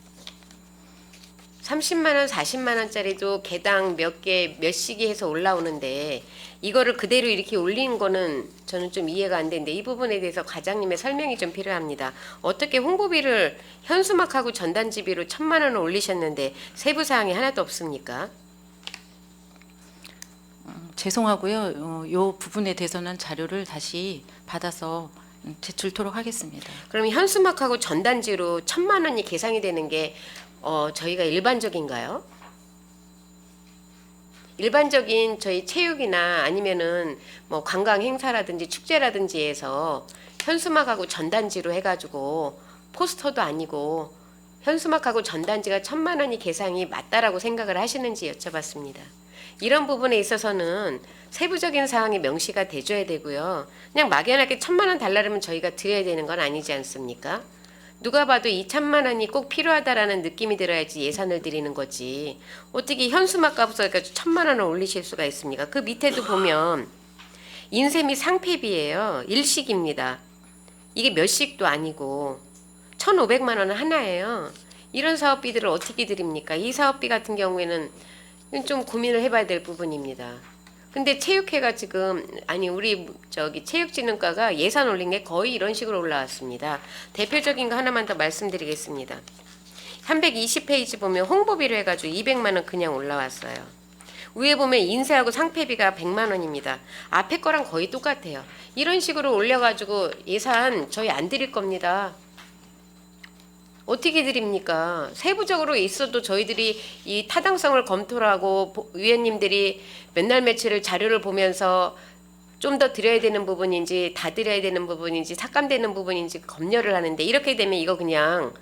30만 원, 40만 원짜리도 개당 몇 개, 몇 시기 해서 올라오는데 이거를 그대로 이렇게 올린 거는 저는 좀 이해가 안 되는데 이 부분에 대해서 과장님의 설명이 좀 필요합니다. 어떻게 홍보비를 현수막하고 전단지비로 1,000만 원을 올리셨는데 세부 사항이 하나도 없습니까? 죄송하고요. 요 부분에 대해서는 자료를 다시 받아서 제출토록 하겠습니다. 그럼 현수막하고 전단지로 1,000만 원이 계산이 되는 게 저희가 일반적인가요? 일반적인 저희 체육이나 아니면은 뭐 관광 행사라든지 축제라든지 해서 현수막하고 전단지로 해가지고 포스터도 아니고 현수막하고 전단지가 1,000만 원이 계산이 맞다라고 생각을 하시는지 여쭤봤습니다. 이런 부분에 있어서는 세부적인 사항이 명시가 돼줘야 되고요. 그냥 막연하게 1,000만 원 달라면 저희가 드려야 되는 건 아니지 않습니까? 누가 봐도 2,000만 원이 꼭 필요하다라는 느낌이 들어야지 예산을 드리는 거지. 어떻게 현수막 값을 가지고 1,000만 원을 올리실 수가 있습니까? 그 밑에도 보면 인쇄 및 상패비예요. 일식입니다. 이게 몇 식도 아니고 1,500만 원은 하나예요. 이런 사업비들을 어떻게 드립니까? 이 사업비 같은 경우에는 좀 고민을 해봐야 될 부분입니다. 근데 체육회가 지금 우리 체육진흥과가 예산 올린 게 거의 이런 식으로 올라왔습니다. 대표적인 거 하나만 더 말씀드리겠습니다. 320페이지 보면 홍보비로 해가지고 200만 원 그냥 올라왔어요. 위에 보면 인쇄하고 상패비가 100만 원입니다. 앞에 거랑 거의 똑같아요. 이런 식으로 올려가지고 예산 저희 안 드릴 겁니다. 어떻게 드립니까? 세부적으로 있어도 저희들이 이 타당성을 검토를 하고 위원님들이 몇날 며칠을 자료를 보면서 좀 더 드려야 되는 부분인지 다 드려야 되는 부분인지 삭감되는 부분인지 검열을 하는데 이렇게 되면 이거 그냥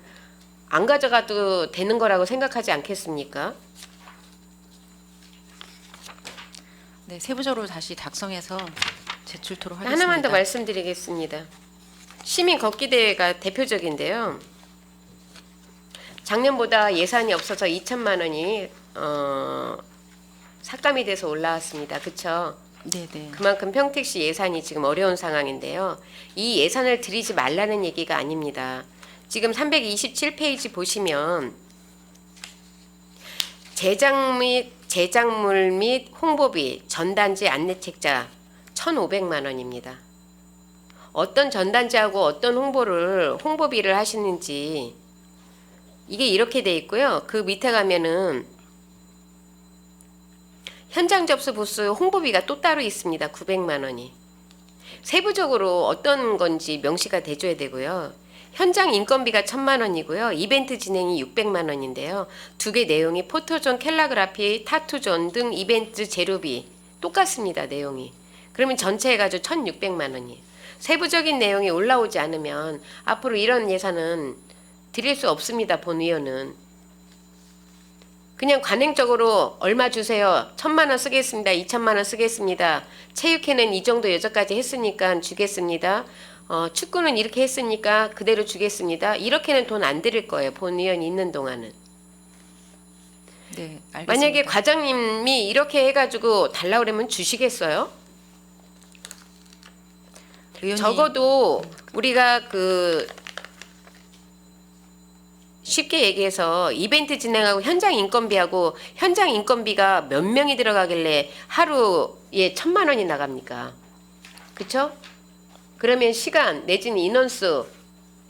안 가져가도 되는 거라고 생각하지 않겠습니까? 네, 세부적으로 다시 작성해서 제출토록 하겠습니다. 하나만 더 말씀드리겠습니다. 시민 걷기 대회가 대표적인데요. 작년보다 예산이 없어서 2,000만 원이 삭감이 돼서 올라왔습니다. 그렇죠? 네네. 그만큼 평택시 예산이 지금 어려운 상황인데요. 이 예산을 들이지 말라는 얘기가 아닙니다. 지금 327페이지 보시면 제작물 및 홍보비, 전단지 안내책자 1,500만 원입니다. 어떤 전단지하고 어떤 홍보비를 하시는지 이게 이렇게 돼 있고요. 그 밑에 가면은 현장 접수 부스 홍보비가 또 따로 있습니다. 900만 원이. 세부적으로 어떤 건지 명시가 돼줘야 되고요. 현장 인건비가 1,000만 원이고요. 이벤트 진행이 600만 원인데요. 두 개 내용이 포토존, 캘라그라피, 타투존 등 이벤트 재료비 똑같습니다. 내용이. 그러면 전체 해가지고 1,600만 원이에요. 세부적인 내용이 올라오지 않으면 앞으로 이런 예산은 드릴 수 없습니다. 본위원은. 그냥 관행적으로 얼마 주세요. 1,000만 원 쓰겠습니다. 2,000만 원 쓰겠습니다. 체육회는 이 정도 여자까지 했으니까 주겠습니다. 축구는 이렇게 했으니까 그대로 주겠습니다. 이렇게는 돈 안 드릴 거예요. 본위원이 있는 동안은. 네, 알겠습니다. 만약에 과장님이 이렇게 해가지고 달라고 그러면 주시겠어요? 의원님, 적어도 우리가 그 쉽게 얘기해서 이벤트 진행하고 현장 인건비가 몇 명이 들어가길래 하루에 1,000만 원이 나갑니까? 그쵸? 그러면 시간 내지는 인원수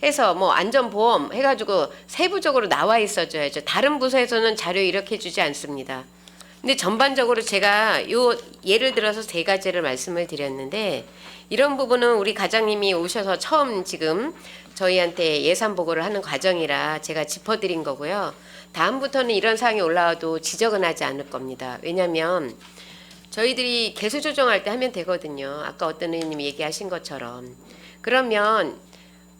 해서 뭐 안전보험 해가지고 세부적으로 나와 있어줘야죠. 다른 부서에서는 자료 이렇게 주지 않습니다. 근데 전반적으로 제가 요 예를 들어서 세 가지를 말씀을 드렸는데 이런 부분은 우리 과장님이 오셔서 처음 지금 저희한테 예산 보고를 하는 과정이라 제가 짚어드린 거고요. 다음부터는 이런 사항이 올라와도 지적은 하지 않을 겁니다. 왜냐하면 저희들이 개수 조정할 때 하면 되거든요. 아까 어떤 의원님이 얘기하신 것처럼. 그러면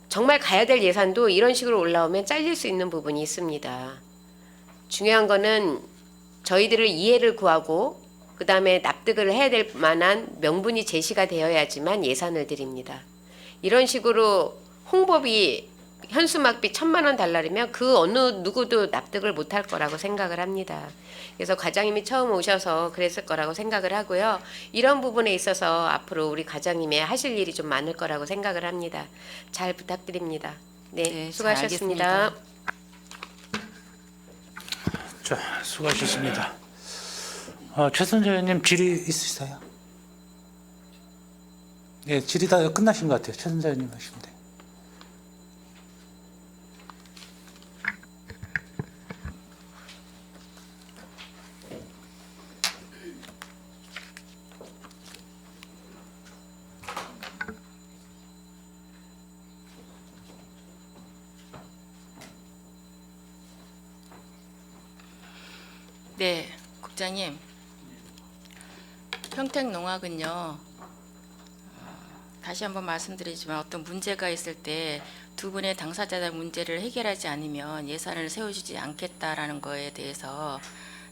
정말 가야 될 예산도 이런 식으로 올라오면 잘릴 수 있는 부분이 있습니다. 중요한 거는 저희들을 이해를 구하고 그 다음에 납득을 해야 될 만한 명분이 제시가 되어야지만 예산을 드립니다. 이런 식으로 홍보비 현수막비 1,000만 원 달라면 그 어느 누구도 납득을 못할 거라고 생각을 합니다. 그래서 과장님이 처음 오셔서 그랬을 거라고 생각을 하고요. 이런 부분에 있어서 앞으로 우리 과장님이 하실 일이 좀 많을 거라고 생각을 합니다. 잘 부탁드립니다. 네, 네, 수고하셨습니다. 잘 알겠습니다. 자, 수고하셨습니다. 최선재 의원님 질의 있으세요? 네, 질의 다 끝나신 것 같아요. 최선재 의원님 하시면 돼요. 네, 국장님. 평택농학은요. 다시 한번 말씀드리지만 어떤 문제가 있을 때 두 분의 당사자들 문제를 해결하지 않으면 예산을 세워주지 않겠다라는 거에 대해서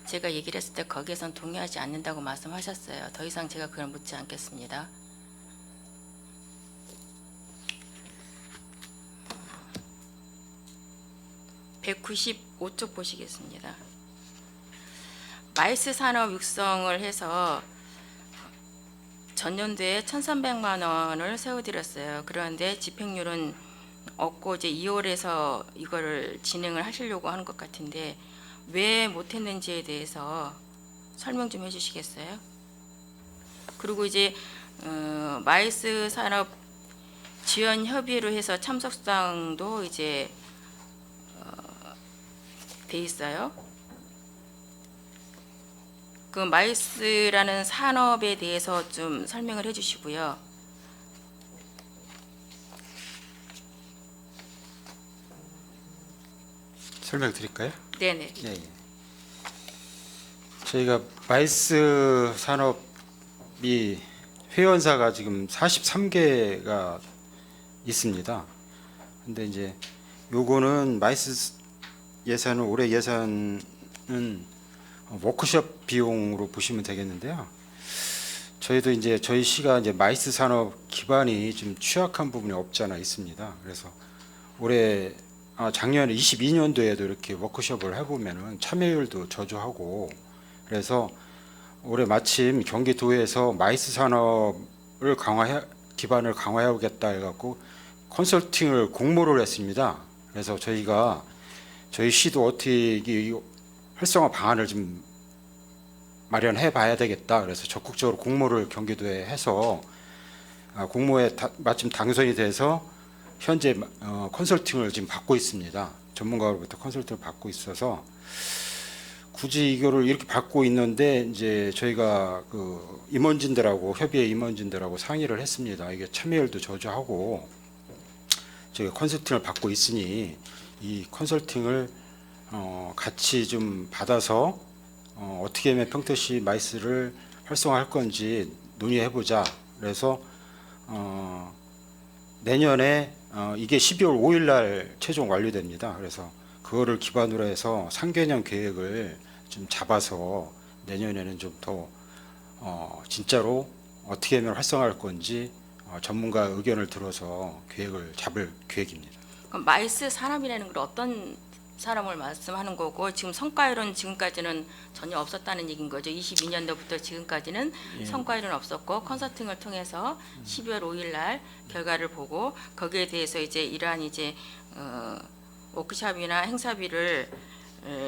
제가 얘기를 했을 때 거기에선 동의하지 않는다고 말씀하셨어요. 더 이상 제가 그걸 묻지 않겠습니다. (195쪽) 보시겠습니다. 마이스 산업 육성을 해서 전년도에 1,300만 원을 세워드렸어요. 그런데 집행률은 없고 이제 2월에서 이거를 진행을 하시려고 하는 것 같은데 왜 못했는지에 대해서 설명 좀 해주시겠어요? 그리고 이제 마이스 산업 지원 협의로 해서 참석상도 이제 돼 있어요. 그 마이스라는 산업에 대해서 좀 설명을 해주시고요. 설명드릴까요? 네네. 예, 예. 저희가 마이스 산업이 회원사가 지금 43개가 있습니다. 근데 이제 요거는 마이스 예산은 올해 예산은 워크숍 비용으로 보시면 되겠는데요. 저희도 이제 저희 시가 이제 마이스 산업 기반이 좀 취약한 부분이 없지 않아 있습니다. 그래서 올해 작년에 22년도에도 이렇게 워크숍을 해보면은 참여율도 저조하고 그래서 올해 마침 경기도에서 마이스 산업을 기반을 강화해오겠다 해갖고 컨설팅을 공모를 했습니다. 그래서 저희 시도 어떻게 이 활성화 방안을 좀 마련해 봐야 되겠다. 그래서 적극적으로 공모를 경기도에 해서 공모에 마침 당선이 돼서 현재 컨설팅을 지금 받고 있습니다. 전문가로부터 컨설팅을 받고 있어서 굳이 이거를 이렇게 받고 있는데 이제 저희가 그 임원진들하고 협의회 임원진들하고 상의를 했습니다. 이게 참여율도 저조하고 저희가 컨설팅을 받고 있으니 이 컨설팅을 같이 좀 받아서 어떻게 하면 평택시 마이스를 활성화할 건지 논의해보자. 그래서 내년에 이게 12월 5일 날 최종 완료됩니다. 그래서 그거를 기반으로 해서 3개년 계획을 좀 잡아서 내년에는 좀 더 진짜로 어떻게 하면 활성화할 건지 전문가 의견을 들어서 계획을 잡을 계획입니다. 그럼 마이스 사람이라는 걸 어떤 사람을 말씀하는 거고 지금 성과율은 지금까지는 전혀 없었다는 얘기인 거죠. 22년도부터 지금까지는 성과율은 없었고 컨설팅을 통해서 12월 5일 날 결과를 보고 거기에 대해서 이제 이러한 이제 워크숍이나 행사비를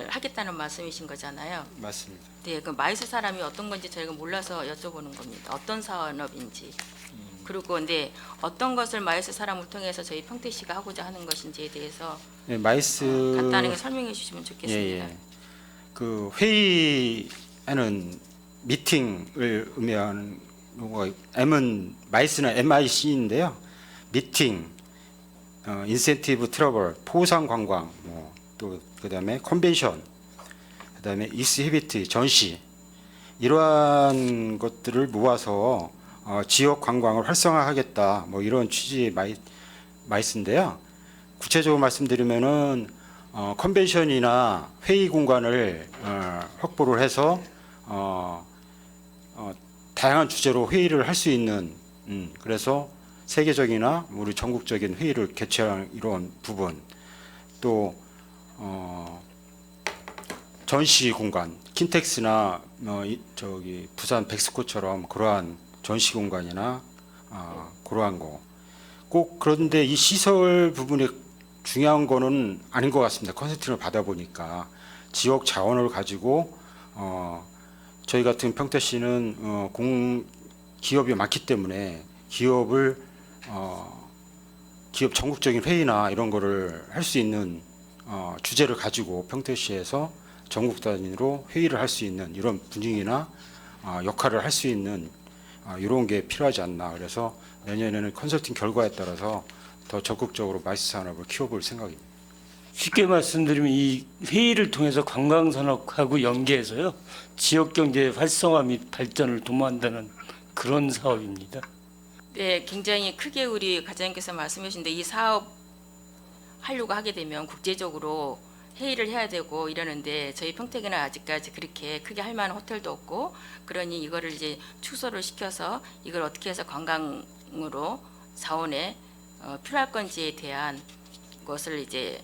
하겠다는 말씀이신 거잖아요. 맞습니다. 네, 그 마이스 사람이 어떤 건지 저희가 몰라서 여쭤보는 겁니다. 어떤 산업인지. 그리고 근데 어떤 것을 마이스 사람을 통해서 저희 평택시가 하고자 하는 것인지에 대해서 네, 마이스 간단하게 설명해 주시면 좋겠습니다. 그 회의하는 미팅을 의미하는 용어가 M은 마이스는 MIC인데요. 미팅, 인센티브 트러블, 포상 관광, 또 그다음에 컨벤션, 그다음에 익스히비트, 전시 이러한 것들을 모아서 지역 관광을 활성화하겠다. 이런 취지의 마이스인데요. 구체적으로 말씀드리면은 컨벤션이나 회의 공간을 확보를 해서 다양한 주제로 회의를 할 수 있는 그래서 세계적이나 우리 전국적인 회의를 개최하는 이런 부분 또 전시 공간 킨텍스나 저기 부산 백스코처럼 그러한 전시 공간이나 그러한 거 꼭 그런데 이 시설 부분이 중요한 거는 아닌 것 같습니다. 컨설팅을 받아보니까 지역 자원을 가지고 저희 같은 평택시는 기업이 많기 때문에 기업 전국적인 회의나 이런 거를 할 수 있는 주제를 가지고 평택시에서 전국 단위로 회의를 할 수 있는 이런 분위기나 역할을 할 수 있는 이런 게 필요하지 않나. 그래서 내년에는 컨설팅 결과에 따라서 더 적극적으로 마이스 산업을 키워볼 생각입니다. 쉽게 말씀드리면 이 회의를 통해서 관광산업하고 연계해서요 지역경제 활성화 및 발전을 도모한다는 그런 사업입니다. 네, 굉장히 크게 우리 과장님께서 말씀해 주신데 이 사업 하려고 하게 되면 국제적으로 회의를 해야 되고 이러는데 저희 평택에는 아직까지 그렇게 크게 할 만한 호텔도 없고 그러니 이거를 이제 축소를 시켜서 이걸 어떻게 해서 관광으로 자원에 필요할 건지에 대한 것을 이제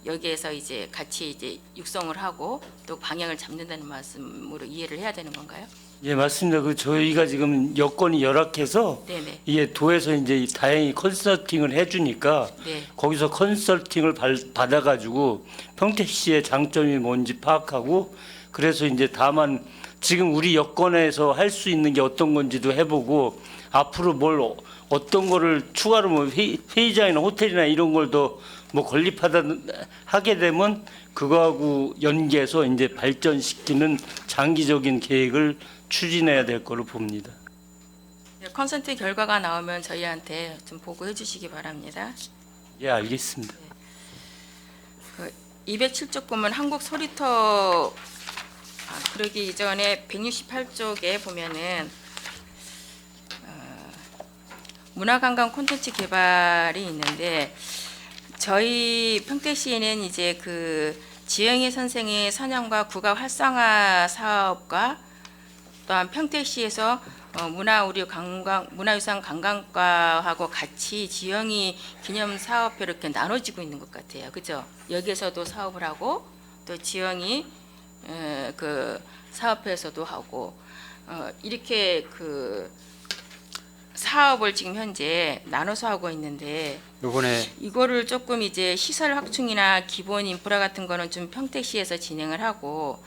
여기에서 이제 같이 이제 육성을 하고 또 방향을 잡는다는 말씀으로 이해를 해야 되는 건가요? 예, 맞습니다. 그 저희가 지금 여건이 열악해서 네네. 이게 도에서 이제 다행히 컨설팅을 해주니까 네. 거기서 컨설팅을 받아가지고 평택시의 장점이 뭔지 파악하고 그래서 이제 다만 지금 우리 여건에서 할 수 있는 게 어떤 건지도 해보고 앞으로 뭘 어떤 거를 추가로 회의장이나 호텔이나 이런 걸 더 건립하다 하게 되면 그거하고 연계해서 이제 발전시키는 장기적인 계획을 추진해야 될 거로 봅니다. 컨설팅 결과가 나오면 저희한테 좀 보고해 주시기 바랍니다. 예, 알겠습니다. 207쪽 보면 한국 소리터 그러기 이전에 168쪽에 보면은 문화관광 콘텐츠 개발이 있는데 저희 평택시에는 이제 그 지영희 선생의 선영과 국가 활성화 사업과 또한 평택시에서 문화유산 관광과하고 같이 지영이 기념 사업표 이렇게 나눠지고 있는 것 같아요. 그죠? 여기에서도 사업을 하고 또 지영이 그 사업회에서도 하고 이렇게 그 사업을 지금 현재 나눠서 하고 있는데 이번에 이거를 조금 이제 시설 확충이나 기본 인프라 같은 거는 좀 평택시에서 진행을 하고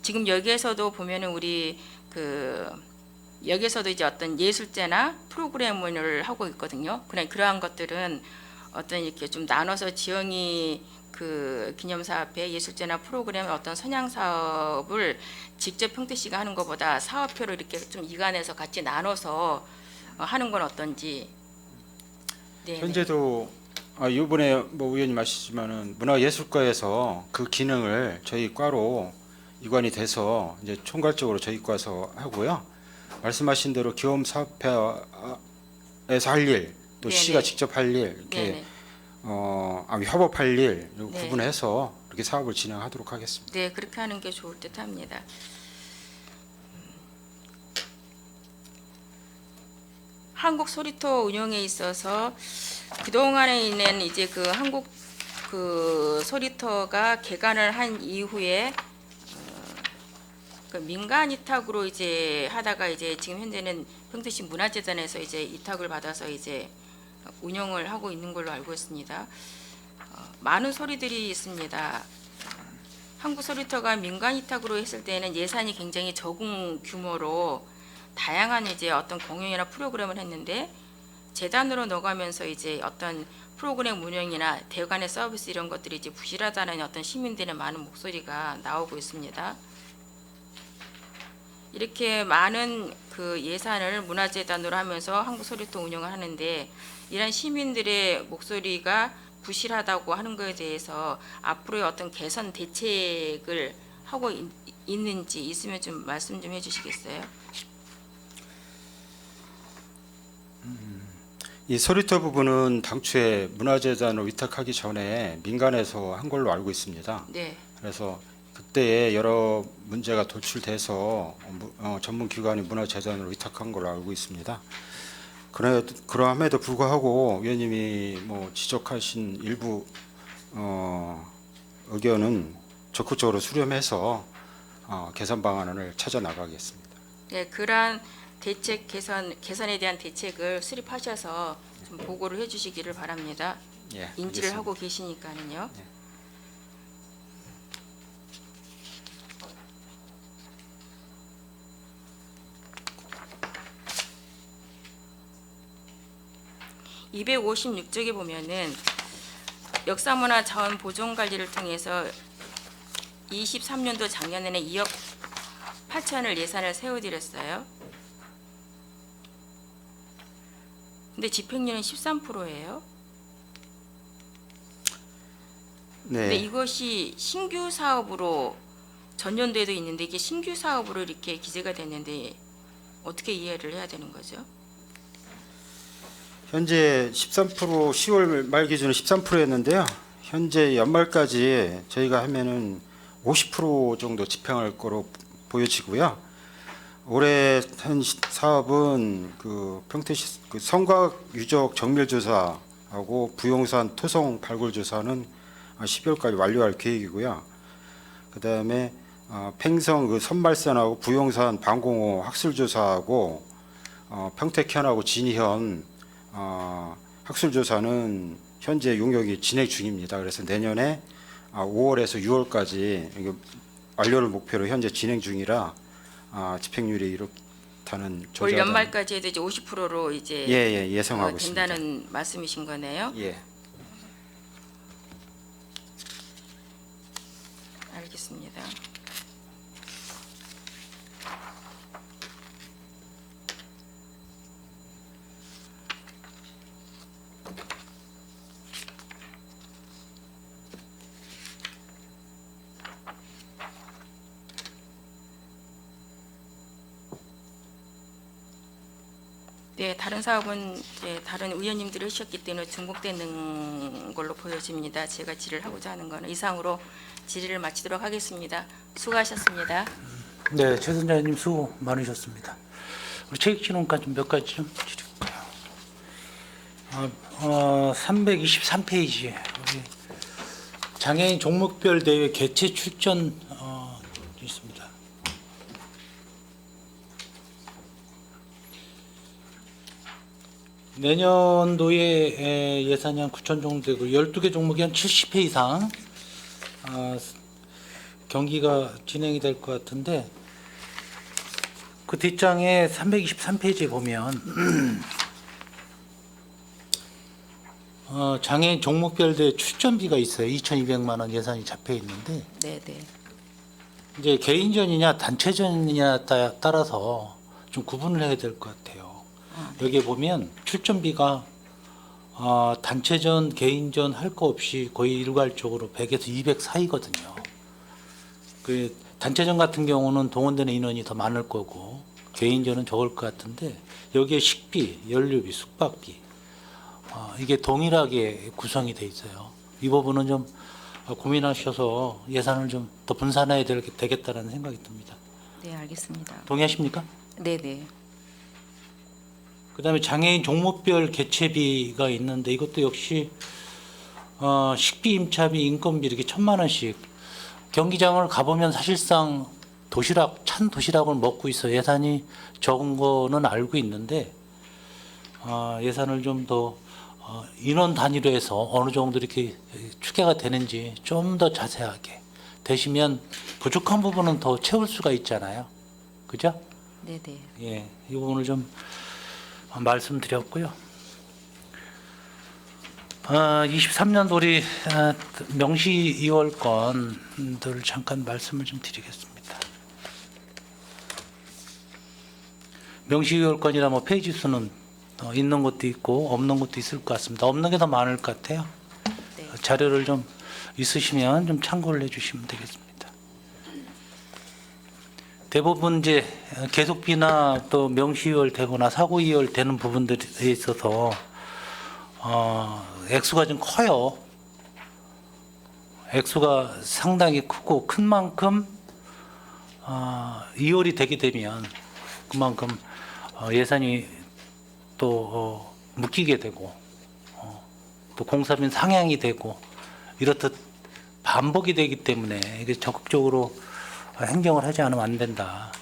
지금 여기에서도 보면은 우리 그 여기에서도 이제 어떤 예술제나 프로그램을 하고 있거든요. 그러한 것들은 어떤 이렇게 좀 나눠서 지영이 그 기념사업회 예술제나 프로그램 어떤 선양 사업을 직접 평택시가 하는 것보다 사업표로 이렇게 좀 이관해서 같이 나눠서 하는 건 어떤지. 네. 현재도 이번에 뭐 의원님 아시지만은 문화예술과에서 그 기능을 저희 과로 이관이 돼서 이제 총괄적으로 저희 과에서 하고요. 말씀하신 대로 기업사업회에서 할 일, 또 네네. 시가 직접 할 일, 이렇게 네네. 협업할 일 네. 구분해서 이렇게 사업을 진행하도록 하겠습니다. 네, 그렇게 하는 게 좋을 듯합니다. 한국 소리터 운영에 있어서 그 동안에는 이제 그 한국 그 소리터가 개관을 한 이후에 그 민간 위탁으로 이제 하다가 이제 지금 현재는 평택시 문화재단에서 이제 위탁을 받아서 이제 운영을 하고 있는 걸로 알고 있습니다. 많은 소리들이 있습니다. 한국 소리터가 민간 위탁으로 했을 때는 예산이 굉장히 적은 규모로 다양한 이제 어떤 공연이나 프로그램을 했는데 재단으로 넣어가면서 이제 어떤 프로그램 운영이나 대관의 서비스 이런 것들이 이제 부실하다는 어떤 시민들의 많은 목소리가 나오고 있습니다. 이렇게 많은 그 예산을 문화재단으로 하면서 한국 소리터 운영을 하는데 이런 시민들의 목소리가 부실하다고 하는 것에 대해서 앞으로의 어떤 개선 대책을 하고 있는지 있으면 좀 말씀 좀 해주시겠어요? 이 소리터 부분은 당초에 문화재단으로 위탁하기 전에 민간에서 한 걸로 알고 있습니다. 네, 그래서 그때에 여러 문제가 도출돼서 전문 기관이 문화재단으로 위탁한 걸로 알고 있습니다. 그러함에도 불구하고 위원님이 뭐 지적하신 일부 의견은 적극적으로 수렴해서 개선 방안을 찾아 나가겠습니다. 네, 그러한 대책 개선에 대한 대책을 수립하셔서 좀 보고를 해주시기를 바랍니다. 예, 인지를 알겠습니다. 하고 계시니까는요. 네. (256쪽에) 보면은 역사문화 자원 보존 관리를 통해서 23년도 작년에는 2억 8천을 예산을 세워드렸어요. 근데 집행률은 13%예요. 근데 네, 이것이 신규 사업으로 전년도에도 있는데 이게 신규 사업으로 이렇게 기재가 됐는데 어떻게 이해를 해야 되는 거죠? 현재 13% 10월 말 기준은 13%였는데요. 현재 연말까지 저희가 하면은 50% 정도 집행할 거로 보여지고요. 올해 한 사업은 그 평택시 그 성곽 유적 정밀 조사하고 부용산 토성 발굴 조사는 12월까지 완료할 계획이고요. 그다음에 팽성 그 선발산하고 부용산 방공호 학술 조사하고 평택현하고 진현 학술 조사는 현재 용역이 진행 중입니다. 그래서 내년에 5월에서 6월까지 완료를 목표로 현재 진행 중이라 집행률이 이렇다는 올 저자는 연말까지 해도 이제 50%로 이제 예상하고 있습니다. 된다는 말씀이신 거네요. 예. 알겠습니다. 네, 다른 사업은 이제 다른 의원님들이 하셨기 때문에 중복되는 걸로 보여집니다. 제가 질의를 하고자 하는 것은 이상으로 질의를 마치도록 하겠습니다. 수고하셨습니다. 네, 최선자 의원님 수고 많으셨습니다. 우리 체육진흥과 좀 몇 가지 좀 드릴까요? 323페이지에 우리 장애인 종목별 대회 개최 출전 내년도에 예산이 한 9천 정도 되고 12개 종목이 한 70회 이상 경기가 진행이 될 것 같은데 그 뒷장에 323페이지에 보면 장애인 종목별대 출전비가 있어요. 2,200만 원 예산이 잡혀 있는데 네네. 이제 개인전이냐 단체전이냐 따라서 좀 구분을 해야 될 것 같아요. 여기에 보면 출전비가 단체전, 개인전 할 거 없이 거의 일괄적으로 100에서 200 사이거든요. 그 단체전 같은 경우는 동원되는 인원이 더 많을 거고 개인전은 적을 것 같은데 여기에 식비, 연료비, 숙박비 이게 동일하게 구성이 돼 있어요. 이 부분은 좀 고민하셔서 예산을 좀 더 분산해야 되겠다라는 생각이 듭니다. 네, 알겠습니다. 동의하십니까? 네네. 그다음에 장애인 종목별 개최비가 있는데 이것도 역시 식비, 임차비, 인건비 이렇게 1,000만 원씩 경기장을 가보면 사실상 찬 도시락을 먹고 있어 예산이 적은 거는 알고 있는데 예산을 좀 더 인원 단위로 해서 어느 정도 이렇게 추계가 되는지 좀 더 자세하게 되시면 부족한 부분은 더 채울 수가 있잖아요. 그죠? 네네. 예, 이 부분을 좀 말씀드렸고요. 23년도 우리 명시 2월건들 잠깐 말씀을 좀 드리겠습니다. 명시 2월건이라 뭐 페이지 수는 있는 것도 있고 없는 것도 있을 것 같습니다. 없는 게 더 많을 것 같아요. 네. 자료를 좀 있으시면 좀 참고를 해주시면 되겠습니다. 대부분 이제 계속비나 또 명시이월 되거나 사고이월 되는 부분들에 있어서 액수가 좀 커요. 액수가 상당히 크고 큰 만큼 이월이 되게 되면 그만큼 예산이 또 묶이게 되고 또 공사비 상향이 되고 이렇듯 반복이 되기 때문에 이게 적극적으로 행정을 하지 않으면 안 된다.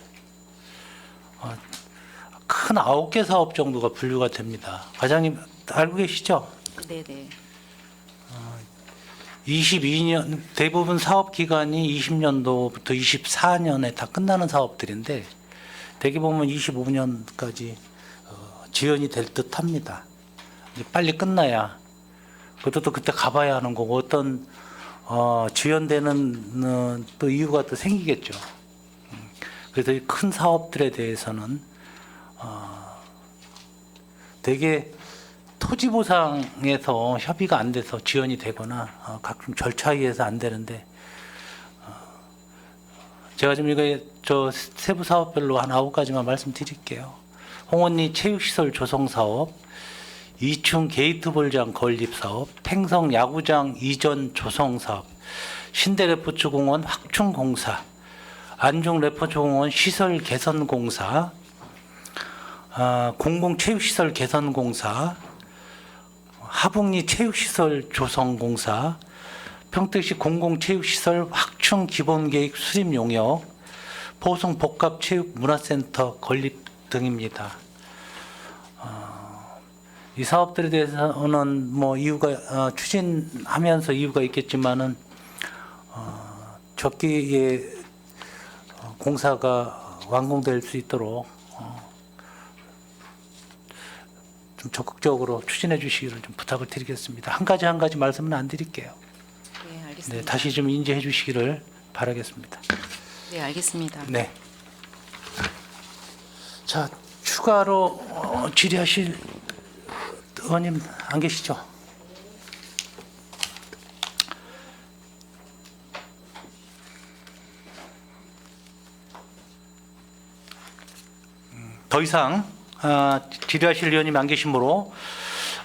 큰 9개 사업 정도가 분류가 됩니다. 과장님 알고 계시죠? 네네. 22년 대부분 사업 기간이 20년도부터 24년에 다 끝나는 사업들인데 대개 보면 25년까지 지연이 될 듯합니다. 빨리 끝나야 그것도 그때 가봐야 하는 거고 어떤 지연되는 또 이유가 또 생기겠죠. 그래서 이 큰 사업들에 대해서는 대개 토지 보상에서 협의가 안 돼서 지연이 되거나 가끔 절차에 의해서 안 되는데 제가 좀 이거 저 세부 사업별로 한 9가지만 말씀드릴게요. 홍언리 체육시설 조성 사업, 2층 게이트볼장 건립 사업, 팽성 야구장 이전 조성 사업, 신대레포츠공원 확충 공사, 안중 레포츠공원 시설 개선 공사, 공공체육시설 개선 공사, 하북리 체육시설 조성 공사, 평택시 공공체육시설 확충 기본계획 수립 용역, 보성 복합체육문화센터 건립 등입니다. 이 사업들에 대해서는 뭐 이유가 추진하면서 이유가 있겠지만은 적기에 공사가 완공될 수 있도록 좀 적극적으로 추진해 주시기를 좀 부탁을 드리겠습니다. 한 가지 말씀은 안 드릴게요. 네, 알겠습니다. 네, 다시 좀 인지해 주시기를 바라겠습니다. 네, 알겠습니다. 네. 자, 추가로 질의하실 의원님 안 계시죠? 더 이상 질의하실 의원님 안 계시므로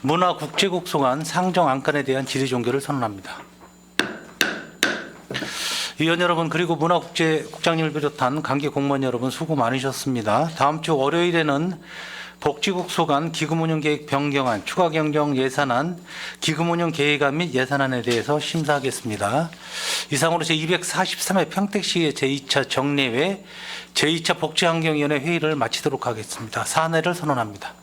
문화국제국소관 상정 안건에 대한 질의 종결을 선언합니다. 위원 여러분 그리고 문화국제국장님을 비롯한 관계 공무원 여러분 수고 많으셨습니다. 다음 주 월요일에는 복지국소관 기금운용계획 변경안, 추가경정 예산안, 기금운용 계획안 및 예산안에 대해서 심사하겠습니다. 이상으로 제243회 평택시의 제2차 정례회 제2차 복지환경위원회 회의를 마치도록 하겠습니다. 사내를 선언합니다.